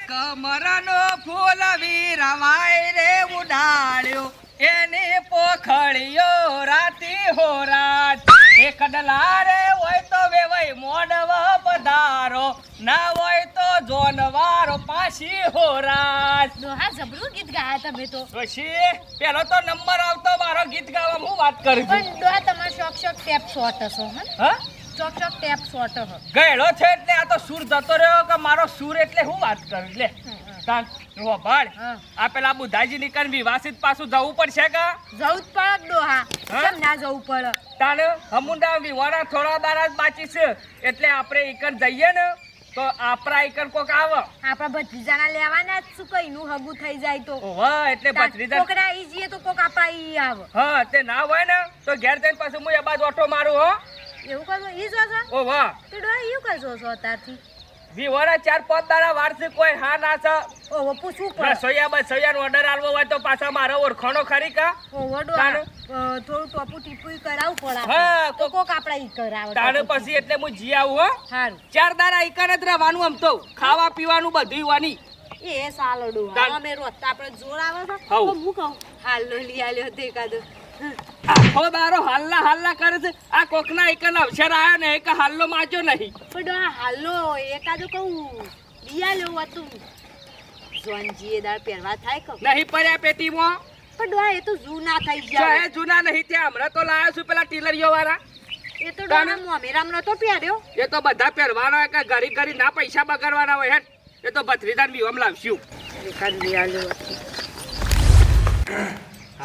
કમરનો ફૂલ વીરવાય રે ઉડાડ્યો એની પોખડીઓ રાતી હો રાત એ કડલા રે હોય તો વેવાય મોડવ પધારો ના હોય તો જોનવારો પાછી હો રાત. ડોહા જબરું ગીત ગાયા તમે તો. પછી પેલો તો નંબર આવતો મારો ગીત ગાવા હું વાત કરું છું. પણ ડોહા તમારો શોખ ટેપ શોટ હશો હા શોખ ટેપ શોટ હો ગયેલો છે એટલે આ તો સૂર જતો રહ્યો કે મારો સૂર એટલે હું વાત કરું લે ભાડ આ પેલા બુધાજી ની કન વિવાસિત પાછું જવું પડશે કે જવું જ પડે ડોહા કેમ ના જવું પડે તાને હમુંડા વિવાના થોડા દાડા જ બાકી છે એટલે આપણે ઈકન જઈએ ને તો આપણા ઈકન કોક આવે આપણા ભત્રીજાના લેવાના જ શું કઈનું હગું થઈ જાય તો વાહ એટલે ભત્રીજા કોકના ઈ જઈએ તો કોક આપણા ઈ આવે હા તે ના હોય ને તો ઘેર જઈને પાછું હું એ બાજુ ઓટો મારું હો એવું કરજો ઈ જો ઓ વાહ તો ડોહા ઈ કરજો છો તારથી વિવાના 4-5 દાડા વારસે કોઈ હા ના છે ઓહો પૂછવું પડે સોયાનો ઓર્ડર આલવો હોય તો પાછા મારો ઓળખાણો ખરી કા ઓહો ડોહા થોડું ટોપુ ટીપુ કરાવવું પડે હા તો કોક આપડા ઈ કરાવે તાણે પછી એટલે હું જી આવું હો સારું 4 દાડા ઈકન જ રહેવાનું આમ તો ખાવા પીવાનું બધું વાની એ સાલો ડોહા અમે રોજ આપણે જોર આવે છે તો હું કહું હાલ લઈ આલ્યો તે કાદો આખો દારો હાલ્લા કરે છે આ કોકના ઈકન અવસર આયો ને એક હાલ્લો માજો નહીં પણ ડોહા હાલો એકાદો કહું લઈ આલ્યો હતું જોનજીએ દાળ પહેરવા થાય કે નહીં પડ્યા પેટીમાં પણ ડોહા એ તો જૂના થઈ ગયા એ જૂના નહીં ત્યાં હમણાં તો લાયા છું પેલા ટીલરીઓ વાળા એ તો ડોહા મોમેરામ નતો પહેર્યો એ તો બધા પહેરવાના કે ઘરી ના પૈસા બગાડવાના હોય હેડ એ તો ભત્રીજાન વિવમ લાવશું એકાદ લઈ આલ્યો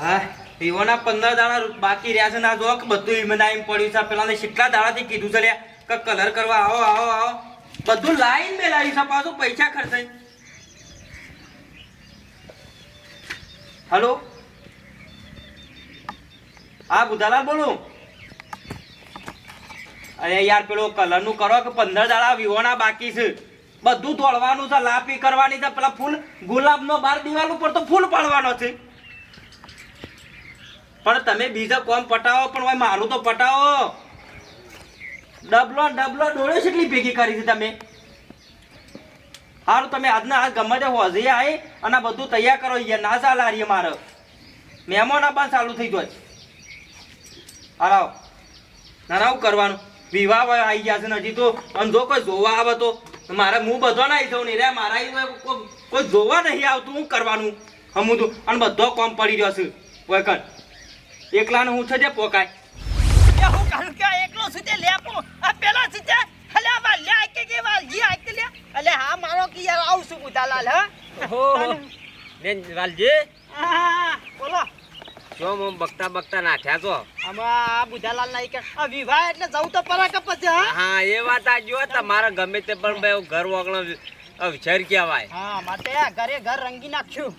હા વિવોના 15 દાડા બાકી રહ્યા છે ના જો કે બધું ઈમનાઈમ પડ્યું છે પેલાને કેટલા દાડાથી કીધું છે લ્યા કે કલર કરવા આવો બધું લાઈન મે લાવી છે પાછું પૈસા ખર્ચાઈ હલો હા બુધાલાલ બોલું અરે યાર પેલો કલર નું કરો કે 15 દાડા વિવોના બાકી છે બધું તોડવાનું છે લાપી કરવાની છે પેલા ફૂલ ગુલાબનો બાર દિવાલ ઉપર તો ફૂલ પાડવાનો છે પણ તમે બીજા કોમ પટાવો પણ ભાઈ મારું તો પટાવો ડબલો ડોળ્યો કેટલી ભેગી કરી છે તમે સારું તમે આજના આજ ગમે તે હોજી આવી અને બધું તૈયાર કરો યાર ના ચાલે આરીએ મારે મહેમાન આપવાનું ચાલુ થઈ જાય હરાવ નારાવ કરવાનું વિવાહ આવી ગયા છે ને હજી તો અને જો કોઈ જોવા આવે તો મારે હું બધો ના આવી જાઉં નહીં રે મારા કોઈ જોવા નહીં આવતું હું કરવાનું હમું તું અને બધો કોમ પડી રહ્યો છે વખત એકલાને હું છે જે પોકાય એ હું કહું કે એકલો છું તે લેપો આ પેલા છે તે હલે આ લે કે વાલજી આ કે લે અલે હા મારો કે યાર આવું છું બુધાલાલ હા ઓહો બેન વાલજી હા બોલો જો મમ બકતા નાઠ્યા છો આમાં બુધાલાલ ના કે આ વિવાહ એટલે જવું તો પરા કે પછી હા હા એ વાત આ જો તમારા ગમે તે પણ બે ઘર વગણો અવસર કહેવાય હા માટે ઘરે ઘર રંગી નાખ્યું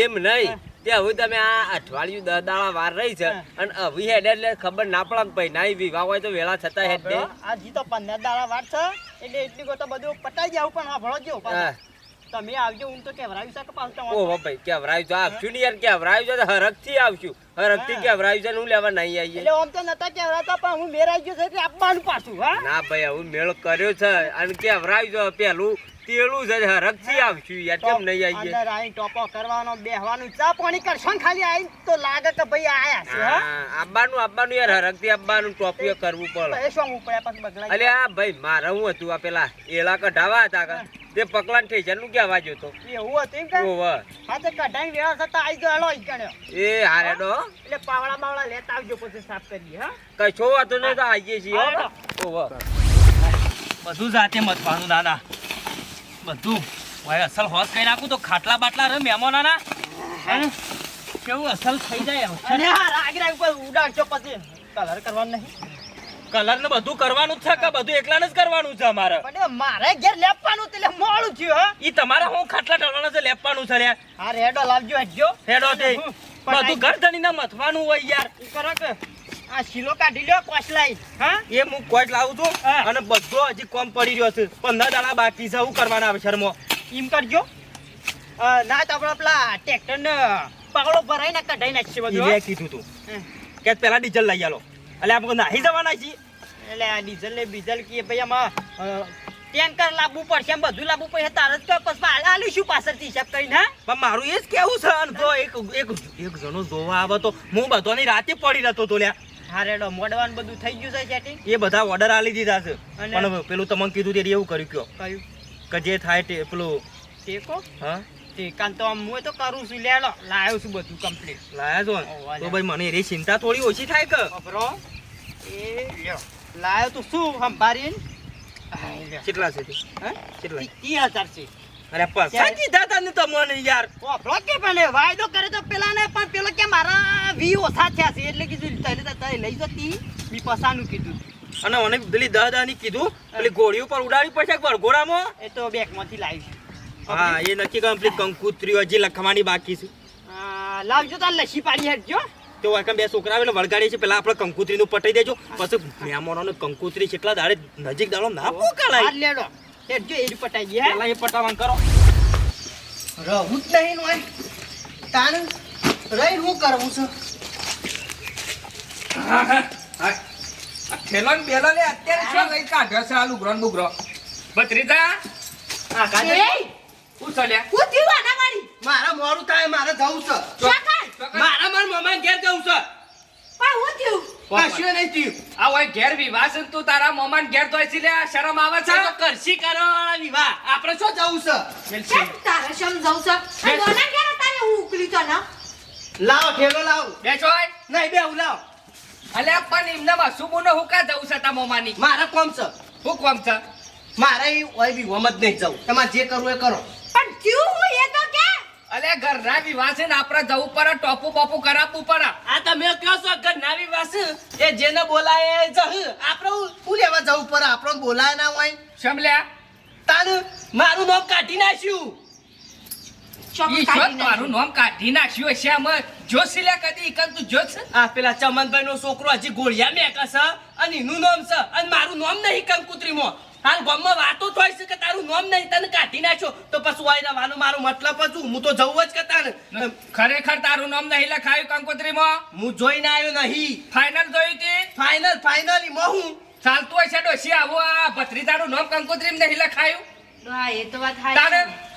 એમ નહીં તે હવે તમે આ અઠવાડિયું 10 દાડા વાર રહી છે અને હવે હેડ એટલે ખબર ના પડે ભાઈ ના વિવાહ હોય તો વેળા છતાં હેડ દે આ જી તો 15 દાડા વાર છે એટલે એટલી કો તો બધું પટાઈ જાવ પણ આ ભળો જો તમે આવજો હું તો કેવરાવી શકે પાછો ઓહો ભાઈ કેવરાયું તો આવશું ને યાર કેવરાયું છે હરખથી આવશું હરખથી કેવરાયું છે હું લેવા નહીં આવીએ એટલે આમ તો નતા કેવરાતા પણ હું મેરાઈ ગયો છે એટલે આપવાનું પાછું હા ના ભાઈ હું મેળ કર્યો છે અને કેવરાયું છે પેલું તેલું છે હરખથી આવશું યાર કેમ નહીં આવીએ અંદર આઈ ટોપો કરવાનો બેહવાનું ચા પાણી કરશો ને ખાલી આઈ તો લાગે કે ભાઈ આયા છે હા આવવાનું યાર હરખથી આવવાનું ટોપીઓ કરવું પડે એ શું ઉપર પાછું બગલાઈ અલે આ ભાઈ મારે હું હતું આ પેલા એલા કઢાવા હતા તે પકલાન ઠેસર નું કહેવા જો તો એવું હતું કે ઓવા હા તો કઢાઈ વેળા થતા આઈ જો હલો ઈ ગણ્યો એ હારેડો એટલે પાવડા બાવડા લેતા આવજો પછી સાફ કરીએ હા કઈ છો વાતો ને તો આવીએ છીએ ઓવા બધું જાતે મતવાનું દાદા બધું ભાઈ અસલ હોશ કઈ નાખું તો ખાટલા બાટલા રે મહેમાનોના કેવું અસલ થઈ જાય અને હા રાગરા ઉપર ઉડાડજો પછી કલર કરવાનું નહીં કલર ને બધું કરવાનું જ છે કે બધું એકલાને જ કરવાનું છે અમારે પણ મારે ઘેર લેપવાનું એટલે મોડું થયું હા ઈ તમારે હું ખાટલા ઢળવાના છે લેપવાનું છે લ્યા હા રેડો લાવજો હટજો હેડો તે બધું ઘર ધણીને મથવાનું હોય યાર કરો કે આ શીલો કાઢી લ્યો કોસલાઈ હા એ હું કોટ લાવું છું અને બધો હજી કોમ પડી રહ્યો છે 15 દાડા બાકી છે શું કરવાના અવસરમાં એમ કરજો ના તો આપણે પેલા ટ્રેક્ટર ને પાવડો ભરાઈને કઢાઈ નાખશે બધું એ કીધું તું કે પેલા ડીઝલ લઈ આલો એટલે આપણે નાહી જવાના છીએ એટલે આ ડીઝલ ને બીઝલ કે ભાઈ આમાં ટેન્કર લાવવું પડશે એમ બધું લાવવું પડશે તારે જ કર પછી આલીશું પાછળથી હિસાબ કરીને હા પણ મારું એ જ કેવું છે અને જો એક જણો જોવા આવે તો હું બધાની રાતે પડી રહેતો તો લ્યા હા રેડો મોડવાનું બધું થઈ ગયું છે સેટિંગ એ બધા ઓર્ડર આલી દીધા છે અને? પણ પેલું તમને કીધું તે એવું કર્યું કયો કયું કે જે થાય તે પેલું ટેકો હા ટેકાન તો આમ હું તો કરું છું લેલો લાવ્યો છું બધું કમ્પ્લીટ લાયા છો ને? ઓહો, તો ભાઈ મને એની ચિંતા થોડી ઓછી થાય કે ખબરો એ લ્યો લાવ્યો તો શું સંભાળીને કેટલા છે તે? હે કેટલા 30,000 છે અરે પૈસા કીધા તને તમને યાર ઓફરો કે પણ વાયદો કરે તો પેલા ને પણ પેલો કે મારા 20 ઓછા થયા છે એટલે કીધું તને લઈ જતી મી પસાનું કીધું અને મને પેલી દાદાની કીધું પેલી ઘોડી ઉપર ઉડાડી પડશે વરઘોડામાં એ તો બેગમાંથી લાવી હા એ નક્કી કમ્પ્લીટ કંકુત્રીઓ હજી લખવાની બાકી છે લાવજો તાર લસ્સી પાડી હેડજો તો વાકમ બે છોકરા આવેલા વળગાડી છે પેલા આપણે કંકુત્રીનું પટાઈ દેજો પછી મહેમાનોને કંકુત્રી કેટલા દાડે નજીક દાડો ના પોકાળાય હાલ લેડો હેડજો એ પટાઈ ગયા પેલા એ પટાવાન કરો રહું જ નહીં હોય તાણ રહી હું કરવું છું થેલો ને બેલો લે અત્યારે શું લઈ કાઢ્યો છે આ લુગરો ને બુગરો ભત્રીજા હા કાઢે શું ચાલ્યા હું થયું આના વાળી મારા મોડું થાય મારે જવું છે ચોકન મારા મામા ઘેર જવું છે પણ હું થયું કશું નહીં થયું આ હોય ઘેર વિવાહ છે ને તું તારા મોમાન ઘેર તો છે લે શરમ આવે છે કરશી કરવા વિવાહ આપણે શું જવું છે કેમ તારે સમજાવું છે આ દોના ઘેર તારે હું ઉકલી તો ના લાવો ઠેલો લાવો બેસો નહીં બે લાવો અલ્યા પણ એમને મસુબુનો હું કા જવું છે તા મોમાની મારે કોમ છે હું કોમ છે મારે ઓય બી વમ જ નહીં જવું તમારે જે કરવું એ કરો પણ થયું હું એ તો કે અલ્યા ઘરના વિવાહ છે ને આપણે જવું પડે ટોપુ બોપુ કરાવવું પડે આ તમે કહો છો કે નાવી વાસ એ જેને બોલાય એ જહ આપણે હું લેવા જવું પડે આપણને બોલાય ના હોય સમલ્યા તાણ મારું નામ કાઢી નાખ્યું ચોક ઈ કાઢી શોધ તારું નામ કાઢી નાખ્યું હશે આમ જોશી લે કદી ઈકન તું જોત છે આ પેલા ચમનભાઈ નો છોકરો હજી ગોળિયા મેકા છે અને એનું નામ છે અને મારું નામ નહીં કંકુત્રીમાં હાલ ગામમાં વાતો થાય છે કે તારું નામ નહીં તને કાઢી નાખ્યો તો પછી વાય રહેવાનું મારો મતલબ જ હું તો જવું જ કરતા ને ખરેખર તારું નામ નહીં લખાયું કંકોત્રીમાં હું જોઈને આવ્યો નહીં ફાઇનલ જોઈ હતી ફાઇનલી હું ચાલતું હશે ડોશી આવું આ ભત્રીજાનું નામ કંકોત્રીમાં નહીં લખાયું હા એ તો વાત તારે હાચી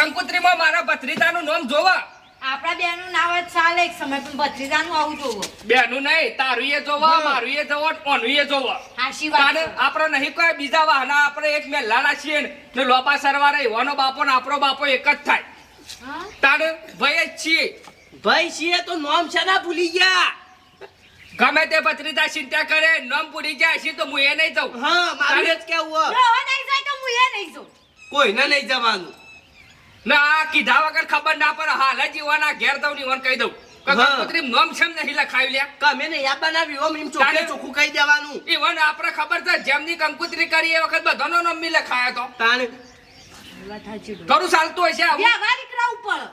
કંકોત્રીમાં મારા ભત્રીજાનું નામ જોવા આપણા બેનું નામ જ ચાલે એક સમય પણ ભત્રીજાનું આવું જોવો બેનું નહીં તારું એ જોવા મારું એ જોવા ઓનું એ જોવા હાશી વાત તારે છે. આપણે નહીં કોઈ બીજા વાહના આપણે એક મેલાના છીએ ને લોપા સરવારે એવાનો બાપો ને આપણો બાપો એક જ થાય હા તારે ભાઈ જ છીએ ભાઈ છીએ તો નામ છે ના ભૂલી ગયા ગમે તે ભત્રીજા ચિંતા કરે નામ પૂરી જાય છે તો હું એ નહીં જાઉં હા મારું જ કેવું જો હવે નહીં જાય તો હું એ નહીં જાઉં કોઈને નહીં જવાનું ના કીધા વગર ખબર ના પડે હાલ જ ઈવાના ઘેર દઉં ને ઈવાને કહી દઉં કે હા. કંકોત્રી નામ છે ને નહીં લખાયું લ્યા કમે ને યા બનાવ્યું ઓમ એમ ચોખ્ખે તારે- ચોખ્ખું કહી દેવાનું ઈવન આપણે ખબર છે જેમની કંકોત્રી કરી એ વખત બધાનો નામ બી લખાયો તો તાણ વાત સાચી થોડું ચાલતું હશે આવું વ્યવહારિક રહેવું પડે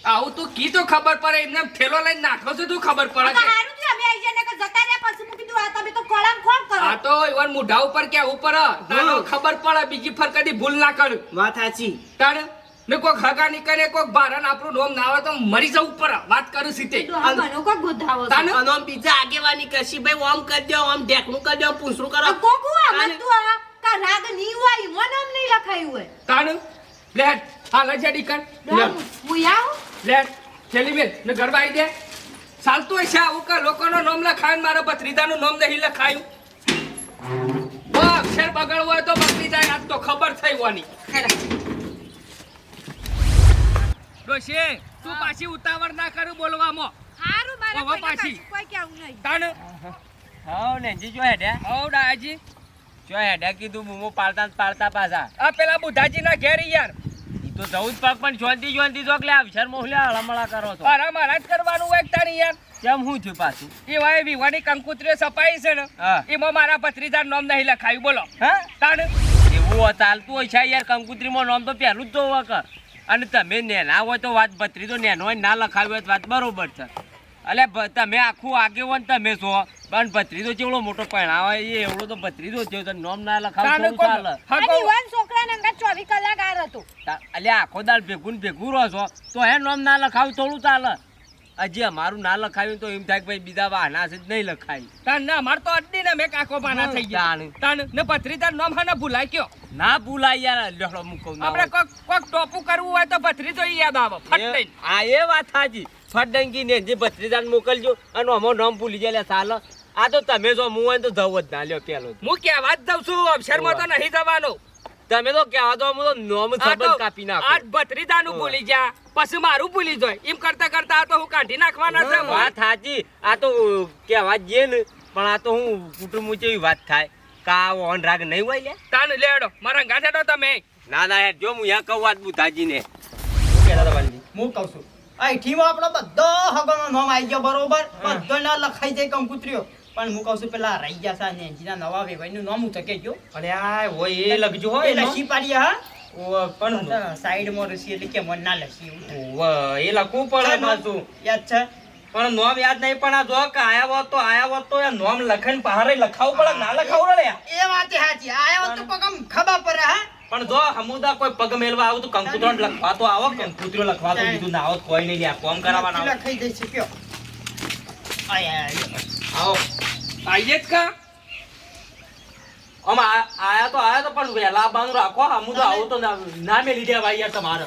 આવું તું કી તો ખબર પડે એમને થેલો લઈને નાખો છો તું ખબર આ પડે તો કે હારું થયું અમે આઈ જઈને કે જતા રહ્યા પછી મૂકી દીધું આ તમે તો કોળામ ખોમ કરો આ તો ઈવન મોઢા ઉપર કે ઉપર તાનો ખબર પડે બીજી ફર કદી ભૂલ ના કર વાત સાચી તાણ ને કોક હગા નીકળે કોક બારણ આપણું નામ ના આવે તો મરી જવું પડે વાત કરું સીતે ડોહા બનો કો ગોધાવો છે. તાને અને આમ બીજા આગેવાની કરશી ભાઈ ઓમ કરી દો આમ ઢેકણું કરી દો આમ પૂંછડું કરો આ કોકુ આ તાને- બધું આ કા રાગ ની હોય મન આમ નહીં લખાયું હોય તાણ લે હાલ જડી કર ડોહા, હું આવું લે છેલી બેન ને ગરબા આવી દે ચાલતું હશે આવું કે લોકોનો નામ લખાયું મારા ભત્રીજાનું નામ નહીં લખાયું બહુ અક્ષર બગડ હોય તો ભત્રીજા આજ તો ખબર થઈ હોવાની ડોશી તું પાછી ઉતાવળ ના કરું બોલવામાં હારું મારે ઓહો, કોઈને પાછી. કશું કોઈ કેવું નહીં તાણ હા ને જી જો હેડ્યા હવ ડાયાજી જો હેડ્યા કીધું બૂમો પાડતા ને પાડતા પાછા આ પેલા બુધાજીના ઘેર યાર ઈ તો જવું જ પાક પણ જોનતી જો કે અક્ષર મોહલ્યા હળમળા કરો છો અરે મારા જ કરવાનું હોય તારી યાર કેમ હું છું પાછું એ વાય વિવાની કંકુત્રીઓ સપાઈ છે ને હા. એમાં મારા ભત્રીજાનું નામ નહીં લખાયું બોલો હા તાણ એવું ચાલતું હોય છે યાર કંકુત્રીમાં નામ તો પહેલું જ જોવા કર અને તમે નેના હોય તો વાત બત્રી તો નેનો હોય ના લખાવ્યું હોય તો વાત બરોબર છે એટલે તમે આખું આગેવાન તમે છો પણ ભત્રીજો ચેવડો મોટો પૈણા હોય એ એવડો તો ભત્રીજો થયો તો નામ ના લખાવ તાણ થોડું કોણ? ચાલે હા, અને કહું. યુવાન છોકરાને અંગત 24 કલાક આર હતો એટલે આખો દાળ ભેગું ને ભેગું રહો છો તો હે નામ ના લખાવ થોડું ચાલે હજી અમારું ના લખાયું તો એમ થાય કે ભાઈ બીજા વાહના છે જ નહીં લખાય. તાન ના માર તો અડડી ને મેં કાકો પાના થઈ ગયા તાન ને ભત્રીજા નામ હા ભૂલાય કયો ના ભૂલાય યાર, લેડો મૂકો ના આપણે હોય. કોક ટોપું કરવું હોય તો ભત્રીજો ઈ યાદ આવે ફટ દઈને. એ વાત સાચી. ફટંગી ને જે ભત્રીજાને મોકલજો અને અમારું નામ ભૂલી જાય ચાલે. આ તો તમે જો હું હોય ને તો જવું જ ના લ્યો પેલો. હું કહેવા જ જાઉં છું અક્ષરમાં તો નહીં જવાનો. તમે તો કહેવા દો હું તો નોમ સંબંધ કાપી નાખો. આજ ભત્રીજાનું ભૂલી જા પછી મારું ભૂલી જાય એમ કરતા કરતા આ તો હું કાઢી નાખવાના છે વાત સાચી. આ તો કહેવા જ જઈએ ને પણ આ તો હું કુટુંબ એવી વાત થાય કા ઓન રાગ નહીં હોય લે. તાન લેડો મારા ગાંઠેડો તમે. ના ના યાર જો હું યા કહું વાત બુધાજીને. હું કહું છું અહીંથી આપણો બધો હગનો નામ આવી ગયો બરોબર બધો ના લખાઈ જાય કંકુતરીઓ પણ હું કહું છું પેલા રહી ગયા છે ને એના નવા વેવાઈનું નામ હું ચકે ગયો અરે આ હોય એ લખજો એ હોય લસી પાડી હા ઓ પણ સાઈડમાં રસી એટલે કે મન ના લસી એવું થાય. ઓવ, એ લખવું પડે પાછું. યાદ છે પણ નોમ યાદ નહીં પણ આ જો કે આયા હોત તો એ નોમ લખાઈને પહારે લખાવું પડે ના લખાવું રે એ વાત સાચી આયા તો પગમ ખબર પડે હા પણ જો હમુદા કોઈ પગ મેલવા આવું તો કંકુતરો લખવા તો આવો કંકુતરો લખવા તો કીધું ના આવો કોઈ નહીં લે કોમ કરાવવાના આવો. લખાઈ દઈ છે કયો આયા આવો આઈએ જ કા આયા તો પણ વહેલા આવવાનું રાખો હમુદા આવું તો ના મેલી દે ભાઈ યાર તમારે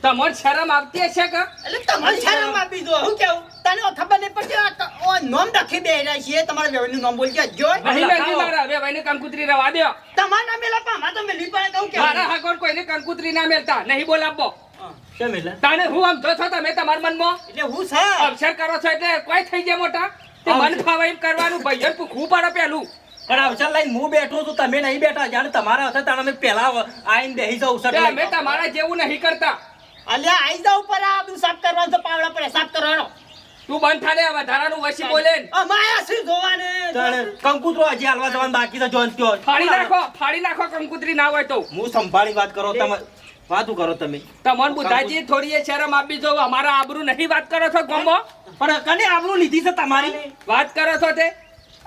તમાર શરમ આવતી હશે કે એટલે તમારી શરમ આપી દો હું કેવું તને ખબર નહીં પડતી ઓ નામ રાખી બે રહ્યા છીએ તમારા વેવાઈનું નામ બોલ કે જો નહીં મેલવી મારા હવે ભાઈને કંકુતરી રવા દો. તમારા નામ મેલા પામા તો મેલી પણ કહું કે મારા હાકોર કોઈને કંકુતરી ના મેલતા નહીં બોલાવો. કેમ એટલે તાને હું આમ જો છો તમે તમારા મનમાં એટલે હું છે અક્ષર કરો છો એટલે કોઈ થઈ જાય મોટા તે મન ફાવે એમ કરવાનું ભાઈયન પૂછવું પડે પેલું. પણ અવસર લઈને હું બેઠો છું તમે નહીં બેઠા જાણે તમારા હશે તાણે અમે પેલા આઈને બેહી જાવ તે અમે તમારા જેવું નહીં કરતા. અલ્યા આઈ જાવ પર આ બધું સાફ કરવાનું તો પાવડા પડે સાફ કરવાનો તું બંધ થાને આ વધારાનું વસી બોલે ને. અમાયા છે જોવાને કંકુતરો હજી હાલવા જવાનું બાકી છે જોન ત્યો ફાડી નાખો કંકુતરી ના હોય તો. હું સંભાળી વાત કરો તમે વાતું કરો તમે તમન બુધાજી થોડી એ શરમ આપી જો અમારા આબરૂ નહીં વાત કરો છો ગમો પણ કને આબરૂ લીધી છે તમારી વાત કરો છો તે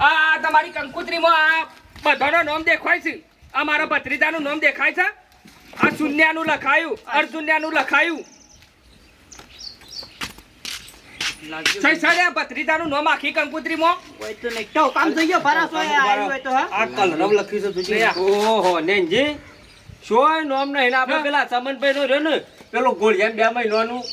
આ તમારી કંકુતરીમાં આ બધાનો નામ દેખાય છે. આ મારા ભત્રીજાનું નામ દેખાય છે. આ શૂન્યાનું લખાયું અર્જુન્યાનું લખાયું સહી સરે આ ભત્રીજાનું નામ આખી કંકુતરીમાં કોઈ તો નહીં તો કામ થઈ ગયો ભરાસો આવ્યો હોય તો હા આ કલરવ લખી છે તુજી ઓહો નેનજી શું નામ નહીં આપણે પેલા સમનભાઈ નો રહ્યો ને પેલો ગોળિયા 2 મહિનાનું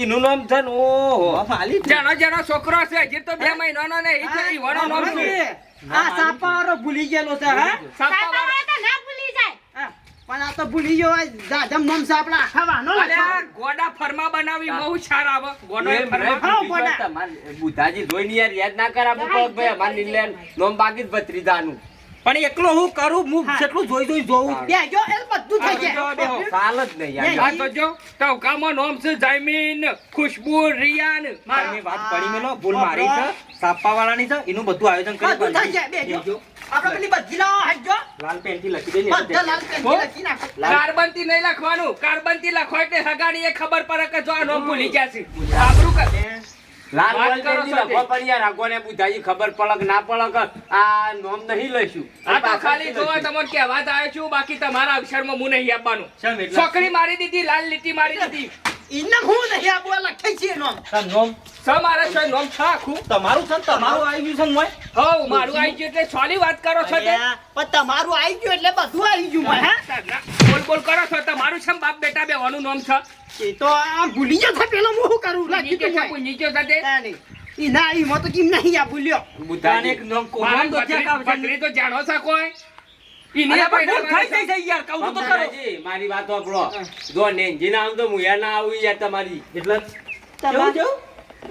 એનું નામ છે ને. ઓહો માલી જેનો છોકરો છે હજી તો 2 મહિનાનો ને ઈ વનો નામ છે. આ સાપારો ભૂલી ગયેલો છે હા સાપાવાળો. તો ના ભૂલી જાય હા, પણ આ તો ભૂલી ગયો જાજમ નામ છે આપણા આખા વાનો અરે આ ગોડા ફરમા બનાવી બહુ સાર આવે ગોડો એ એમ ફરમા. હા, બીજી વાત તમારે બુધાજી જોઈને યાર યાદ ના કરાવું પડે ભાઈ અમારે નીલેન નોમ બાકી જ ભત્રીજાનું. પણ એકલો હું કરું હું કેટલું જોઈ જોઉં બે જો એ બધું થઈ જાય ચાલ જ નહીં યાર. આ તો જો ટવકામાં નામ છે જયમીન ખુશ્બુ રિયાન મારી વાત પડી મેલો ભૂલ મારી છે સાપા વાળાની છે એનું બધું આયોજન બધું થઈ જાય બે જો આપણે પેલી બધી લાવો હાજો લાલ પેન્ટી લખી દે બધા લાલ પેન્ટી લખી નાખો કાર્બનથી નહીં લખવાનું કાર્બનથી લખો એટલે હગાડી એ ખબર પડે કે જો આ નામ ભૂલી ગયા છે આબરૂ કર લાલ વાત વાળી કરો પેન્ટી છો લખવા પણ યાર આગોને બુધાજી ખબર પડે કે ના પડે કે આ નોમ નહીં લઈશું. આ તો ખાલી જોવા તમને કહેવા જ આવ્યો છું બાકી તમારા અક્ષરમાં હું નહીં આપવાનું. શેમ એટલે? છોકરી મારી દીધી લાલ લીટી મારી દીધી ઇન્ને હું નહીં આપવા લખે છે નામ નોમ સ મારા છો નામ છે આખું તમારું છે ને તમારું આવી ગયું છે ને મોય હવ મારું આવી ગયું એટલે છોલી વાત કરો છો તે પણ તમારું આવી ગયું એટલે બધું આવી ગયું હોય હા બોલ બોલ કરો છો તમારું છે ને બાપ બેટા બેવાનું નામ છે એ તો આ ભૂલી ગયો છે પેલો હું શું કરું લાગી નીચે તો છે હોય કોઈ નીચે છે તે ઈ ના ઈ મો તો કેમ નહીં આ ભૂલ્યો બુધાજી એક નોમ મારા કોમ તો ક્યાં કામ છે ભત્રી તો જાણો છો કોઈ ઈની અરે પણ પૈડા ભૂલ થઈ જાય યાર કહું છું તો કરો બુધાજી મારી વાત સાંભળો. જો નેનજી ના આવું તો મુયા ના આવું યાર તમારી. એટલે કેવું કેવું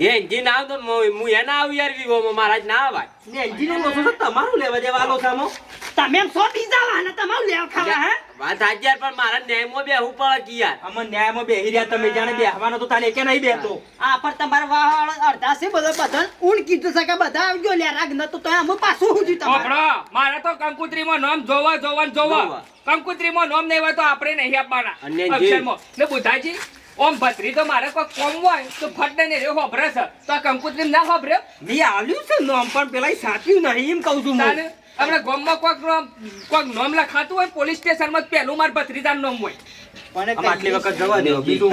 એ એન્જિન આવ તો મુયા ના આવું યાર વિવોમાં મહારાજ ના આવાય. ને એન્જિનિયર નો છો તમારું લેવા દેવા આલો સામો તમે એમ સો બીજા વાહન તમારું લેવ ખાવા હે વાત સાચી યાર પણ મારા ન્યાયમાં બેહવું પડે કે યાર. અમન ન્યાયમાં બેહી રહ્યા તમે જાણે બેહવાનો તો તાને કે નહીં બેહતો આ પર તમારા વાહળ અડધા છે બધા ઊન કીધું છે કે બધા આવજો લે રાગ ન તો અમે પાછું હું જી તમારે ઓપડો મારે તો કંકુત્રીમાં નામ જોવા જોવા જોવા જોવા. કંકુત્રીમાં નામ નહીં હોય તો આપણે નહીં આપવાના અને જે- અક્ષરમાં ને બુધાજી ઓમ ભત્રી તો મારે કોઈ કોમ હોય તો ફટ ને રે હોભરે છે તો આ કંકુત્રી ના હોભરે મેં આલ્યું છે નોમ પણ પેલા સાચ્યું નહીં એમ કહું છું તાને હું આપણે ગામમાં કોઈક નામ લખાતું હોય પોલીસ સ્ટેશનમાં પહેલું માર ભત્રીજાનું નામ હોય આમ આટલી વખત જવા દો બીજું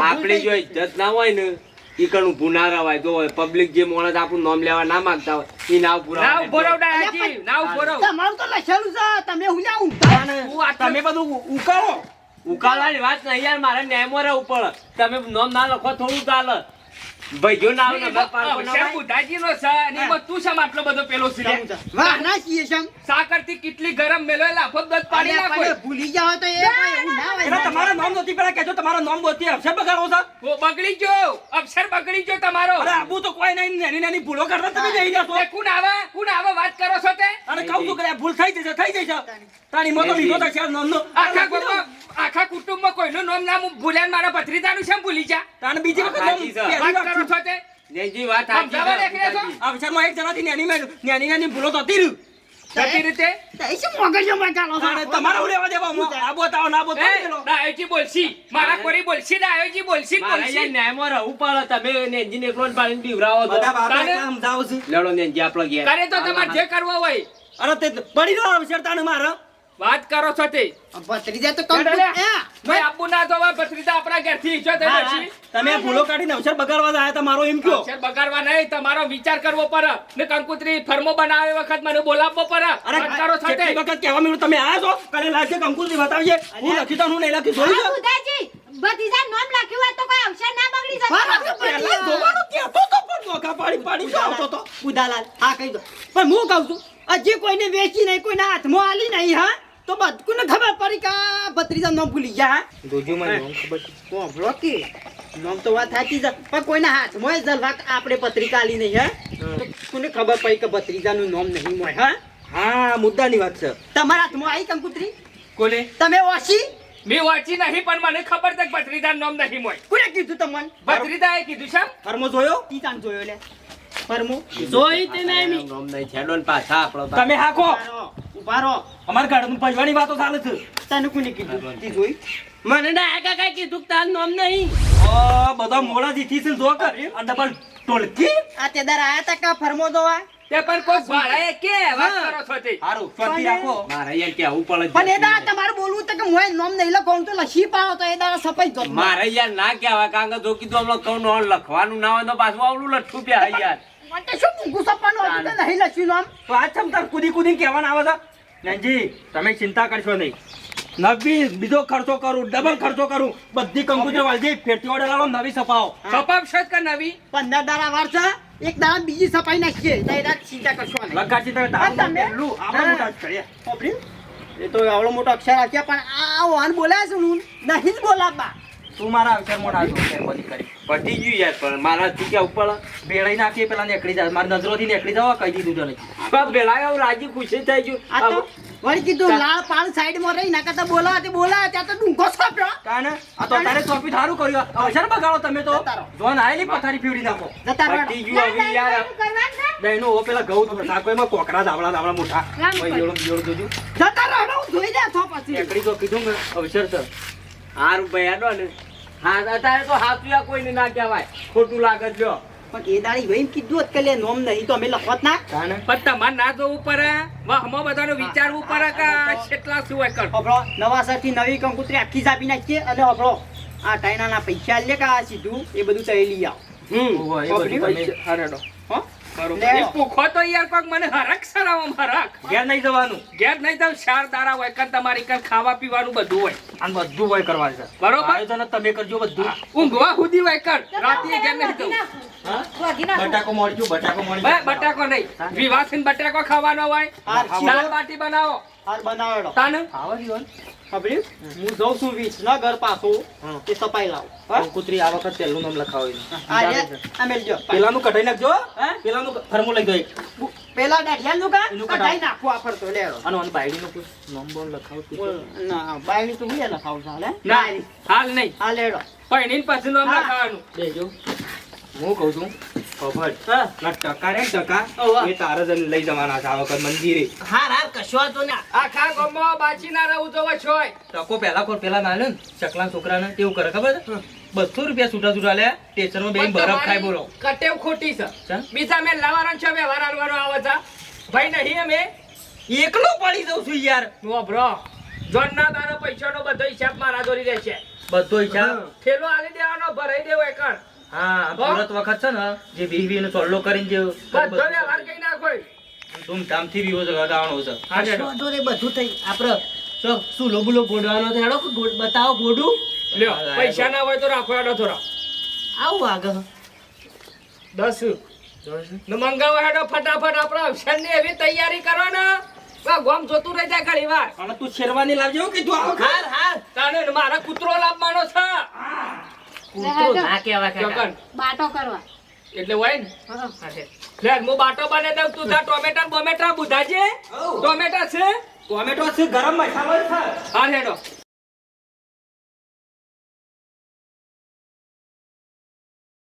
આપણે જો ઇજ્જત ના હોય ને ઈ કણ ઊભું ના રવાય. જો પબ્લિક જે માણસ આપણું નામ લેવા ના માંગતા હોય ઈ ના ઉભું ના રવાય. ઉભો રહો ડાયાજી, ના ઉભો રહો. તમારું તો લખેલું છે તમે હું જાઉં તું આટલો- તમે બધું ઉકાળો. ઉકાળવાની વાત નહીં યાર, મારે ન્યાયમાં રહેવું પડે. તમે નામ ના લખો થોડું ચાલે. ભાઈઓ ના આવે નગર પાર્કો ના અવસર હોય. બુધાજીનો છે અને એમાં તું શેમ આટલો બધો પેલો છે લે? વાહના છીએ શમ સાકરથી કેટલી ગરમ મેલો એટલે આફો દૂધ પાડી અલ્યા, નાખો. પણ ભૂલી જાઓ તો એ કોઈ એવું ના હોય. એટલે તમારા નામ નહોતી પેલા કહેજો, તમારા નામ બોલતી અક્ષર બગાડો છો. ઓ, બગડી ગયો, અક્ષર બગડી ગયો તમારો. અરે આબુ તો કોઈ નહીં, નાની નાની ભૂલો કરવા તમે જઈ જશો. તે કોણ આવા વાત કરો છો તે? અને કહું છું કે આ ભૂલ થઈ જશે. તારી મોટો લીધો તો છે નામનો. આખા કુટુંબમાં કોઈનું નામ ના ભૂલ્યા, મારા ભત્રીજાનું શેમ ભૂલી જા? તાને બીજી વખત નામ સાચી છે. પહેલી વાત વાર કરો છો તે? નેનજી વાત સાચી સમજાવવા છે, નીકળ્યા છો? પિતાજી. આ વિચારમાં એક જણાથી નાની નાની ભૂલો થતી રહ્યું. જતી રીતે તે શું મગજમાં ચાલો છો? તાણે તમારે હું લેવા દેવા? આ બતાવો ના બતાવો એ, ડાયોજી બોલશી, મારા કોરી બોલશી, ડાયોજી બોલશી, મારે બોલશી. યાર ન્યાયમાં રહેવું પડે. તમે નેનજીને એકલો જ પાડીને બીવરાવો છો. બધા બાપા તાને- એકલા સમજાવું છું. લેવડો નેનજી આપણો ઘેર. કરે તો તમારે જે કરવો હોય અરે તે પડી રહ્યો અવસર તાને મારે. વાત કરો છો તે. ભત્રીજા તો કમ લે, લે. ભાઈ આબુ ના જોવા ભત્રીજા આપણા ઘરથી ઈચ્છો થઈ હા, જશે. તમે આ ભૂલો કાઢીને અવસર બગાડવા જ આયા તા મારો એમ કયો. અક્ષર બગાડવા નહીં, તમારો વિચાર કરવો પડે ને કંકુતરી ફર્મો બનાવે વખત મને બોલાવવો પડે. અરે વાત કરો છો તે. કેટલી વખત કહેવા મળ્યું તમે આયા છો કાલે લાગશે કંકુલથી બતાવીએ હું લખી તો હું નહીં લખી જોઈ હા, છે બુધાજી, ભત્રીજા નામ લખ્યું હોય તો કોઈ અવસર ના બગડી પહેલા શકે. જોવાનું કહેતો તો પણ ધોકા પાડી જો આવતો તો. બુધાલાલ હા કહી દો પણ હું કહું છું હજી કોઈને વેચી નહીં કોઈના હાથમાં આલી નહીં હા તો બધું ખબર પડી કે આ ભત્રીજા નામ ભૂલી ગયા હા જોજો મને નામ ખબર છે. વાપરો કે નામ તો વાત સાચી છે પણ કોઈના હાથમાં જલવા આપણે પત્રિકા આલી નહીં હા તો કોને ખબર પડી કે ભત્રીજાનું નામ નહીં હોય હા હા મુદ્દાની વાત છે. તમારા હાથમાં આવી કંકુત્રી કોને? તમે ઓછી મેં વાંચી નહીં પણ મને ખબર છે કે ભત્રીજાનું નામ નહીં મોય. કોને કીધું તમને ભત્રીજાએ કીધું છે. ફરમો જોયો ઈ તાન જોયો લે પરમો નામ નહીં છેડો ને પાછા આપણો તો. તમે હાકો ઉભા રહો અમારા ગાડનું પજવાની વાતો ચાલે છે. તને કોને કીધું તી જોઈ મને ના કાકા કીધું કે તારું નામ નહીં. બધા મોડા જીથી છે જો કર અને ડબલ ટોળકી આ તે દર આયા તા કા ફરમો દોવા તે પણ કોઈ ભાડાએ કે વાત કરો છો તે. હારું શાંતિ રાખો. મારે યાર કેવું પડે પણ એ દા છે. તમારું બોલવું તો કે મોય નામ નહીં લખો તો લખી પાડો તો એ દા સપાઈ ગયો મારે યાર ના કહેવાય કારણ કે જો કીધું હમણાં કહું ને લખવાનું ના હોય તો પાછું આવડું લઠ્ઠું પે હાય યાર. માટે શું મૂકું સપાનું હતું તો નહીં લખ્યું નામ તો આ ચમ તાર કૂદી કહેવાના આવે છે. નાનજી તમે ચિંતા કરશો નહીં. નવી બીજો ખર્ચો કરું ડબલ ખર્ચો કરું બધી કંકુતરી વાળજી ફેરતી ઓર્ડર આલો નવી સપાવો. કપાવશો જ કે નવી? 15 દાડા વાર છે એક દાડા બીજી સપાઈ નાખીએ તો એ રાત ચિંતા કરશો નહીં લગાડશી તમે આ દારૂનું તમે? પહેલું આપણે હા. મોટા જ કરીએ. ખબર્યું? એ તો આવડો મોટો અક્ષર રાખ્યા પણ આ વાન બોલાય છે હું નહીં જ બોલાવવા તું મારા અક્ષર મોટા છો મહેરબાની કરી. પટી ગયું યાર પણ મારાથી કેવું પડે. બેડાઈ નાખીએ પેલા નીકળી જાય મારી નજરોથી નીકળી જવા કહી દીધું તને. બસ પેલા એવું રાજી ખુશી થઈ ગયું. આ તો વળી કીધું લાળ પાળ સાઈડમાં રહી ના કરતા બોલાવા તે બોલાવા ત્યાં તો ડુંગો સાંભળો કાને આ તો તારે ચોપી થારું કર્યું અવસર બગાડો તમે તો જતા રહો. જોન આયેલી પથારી ફેવડી નાખો. જતા રહો. પટી ગયું હવે યાર. દહીંનો ઓ પેલા ઘઉં નાખોમાં કોકરા ધાબળા મોટા રામ ઓય જોડો જોજો જતા રહો હું જોઈ રહ્યા છો પછી નીકળી તો કીધું કે અવસર છે. હારું ભાઈ હેડો ને. હા અત્યારે તો હાથુયા કોઈને ના કહેવાય ખોટું લાગે છે લ્યો. પણ એ દાડી ભાઈ કીધું જ કે લે નોમ નહીં તો અમે લખત ના કાને પણ તમારે ના જોવું પડે, વાહમાં બધાનું વિચારવું પડે કે આ કેટલા શું હોય કર. હબળો નવાસરથી નવી કંકુતરી આખી જ આપી નાખીએ અને હબળો આ ટાઈનાના પૈસા લે કે આ સીધું એ બધું તઈ લઈ આવો ઓહો, એ બધું તમે- હરેડો. હો બરોબર. લે. એ ભૂખો તો યાર કોક મને હરખ સરાવમ હરખ. ઘેર નહીં જવાનું ઘેર નહીં તો ચાર દાડા હોય કર તમારી કર ખાવા પીવાનું બધું હોય. અને બધું વય કરવા છે બરોબર. આયોજન તમે કરજો બધું. ઊંઘવા સુધી હોય કર, રાતે ઘેર નહીં જવું. હા? વાગી નાખો. બટાકો મળજો બટાકો મળી ભાઈ બટાકો નહીં, વિવાસીન બટાકો ખાવાનો હોય. હાર દાળ બાટી બનાવો હાર બનાવેડો તાને. ખાવા દીધો ને? ખબર્યું હું જઉં છું વીસ ના ઘર પાછો હા. એ સપાઈ લાવ હા? કંકુતરી આ વખત પહેલું નામ લખાવ્યું આ રે, આ મેલજો પેલાનું કઢાઈ નાખજો હા? પેલાનું ફરમું લઈ દો એક. પેલા દાઢિયાનું કા એનું કઢાઈ નાખો આ ફરતો લે અને મને બાયડીનું કોઈ નામ બોલ લખાવતું ના બાયણી તો હું લખાવું છું હાલે ના હાલ નહીં, હા લેડો પૈણીને પછી નામ હા. લખાવાનું. બેજો હું કહું છું ખબર હા ના ટકા રે ટકા ઓવા. એ તારે જ લઈ જવાના છે આ વખત મંદિરે. હાર હાર કશો તો ના આખા ગામમાં બાચી ના રહું તો છોય. ટકો પહેલા કોણ પેલા ના લે ને ચકલા છોકરાને કેવું કરે ખબર છે? 200 રૂપિયા છૂટા છૂટા લે સ્ટેશનમાં બેન બરફ ખાય બોલો. કટેવ ખોટી છે. ચા? બીજા મેં લાવવાનો છે વ્યવહાર આલવાનો આવે છે. ભાઈ નહીં અમે એકલો પડી જાઉં છું યાર. બ્રો જોનના તારો પૈસાનો બધો હિસાબ મારા દોરી રહેશે. બધો હિસાબ થેલો આલી દેવાનો ભરાઈ દેવો એકર. હા મુહૂર્ત વખત છે ને જે વીવીનો ચોલ્લો કરીને જે બધો વ્યવહાર કઈ નાખો ધૂમધામથી વિવો લગાવવાનો છે હા હેડો. વાંધો નહીં, બધું થઈ આપણે સુલો બુલો ગોડવાનો છે. હેડો, બતાવો ગોડું. લ્યો પૈસા ના હોય તો રાખો હેડો થોડા આવું આગળ 10 ને મંગાવો હેડો ફટાફટ આપણે અવસરની એવી તૈયારી કરો ને ગોમ જોતું રહી જાય ઘણી વાર અને તું શેરવાની લાવજો હો કીધું આવો હાર હાર તાને મારા કૂતરો લાવવાનો છે કૂતરો ના કહેવાય કાકા. ચોકન. બાટો કરવા એટલે હોય ને હા. લે હું બાટો બને દઉં તું જા ટોમેટા બોમેટા બુધાજે ટોમેટા છે ટોમેટો છે ગરમ મસાલો છે હા હેડો